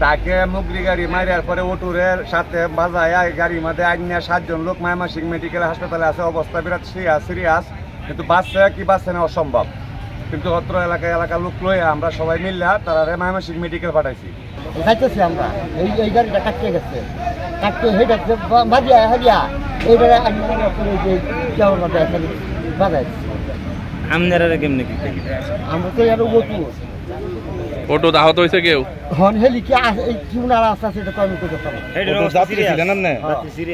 তাকে মুগরি গাড়ি মারিয়ার পরে অটুরের সাথে বাজায় গাড়ির মধ্যে আইনিয়া 7 জন লোক ময়মনসিংহ মেডিকেল হাসপাতালে আছে, অবস্থা বিরাট সিরিয়াস, কিন্তু বাঁচছে কি বাঁচছে না অসম্ভব। কিন্তু অত্র এলাকার লোক লইয়া আমরা সবাই মিললে তারা ময়মনসিংহ মেডিকেল পাঠাইছি। যাইতেছি আমরা এই গাড়িটা কাটতে গেছে, কাটতে হেঁটে বাজিয়া হারিয়া এইটা বাজাইছি। আপনারা কেমনি কি আমরা তো আরো অটো আহত হয়েছে কেউ? হন হেলি কি কি উনার আস্তে আস্তে এটা কমি করতে পারে। ছিলেন আপনি?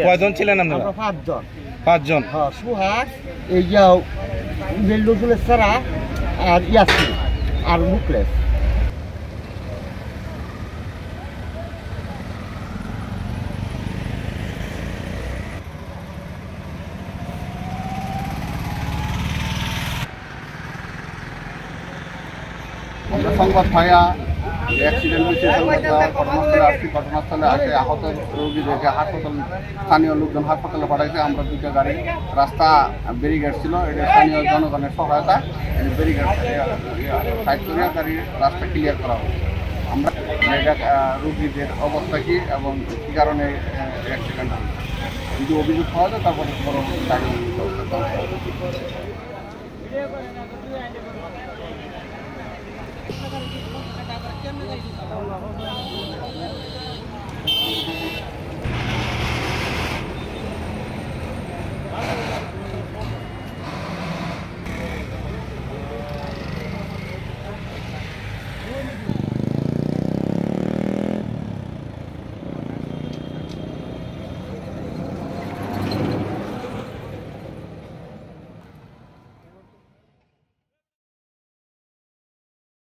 কয়জন ছিলেন আপনারা? 5 জন। 5 জন? হ্যাঁ, সুহাগ, এই যাও নজরুলের সারা আর ইয়াসিন আর মুকলেশ। আমরা সংবাদ পাইয়া অ্যাক্সিডেন্ট হয়েছে, ঘটনাস্থলে আসছি, ঘটনাস্থলে আসে আহত রোগীদেরকে স্থানীয় লোকজন হাসপাতালে পাঠাইছে। আমরা 2টা গাড়ি, রাস্তা ব্যারিকেড ছিল, এটা স্থানীয় জনগণের সহায়তা ব্যারিকেড সাইড করে গাড়ির রাস্তা ক্লিয়ার করা হবে। আমরা রোগীদের অবস্থা কী এবং কী কারণে অ্যাক্সিডেন্ট হয়েছে যদি অভিযোগ পাওয়া যায় তারপরে পরবর্তী গাড়ি ব্যবস্থা।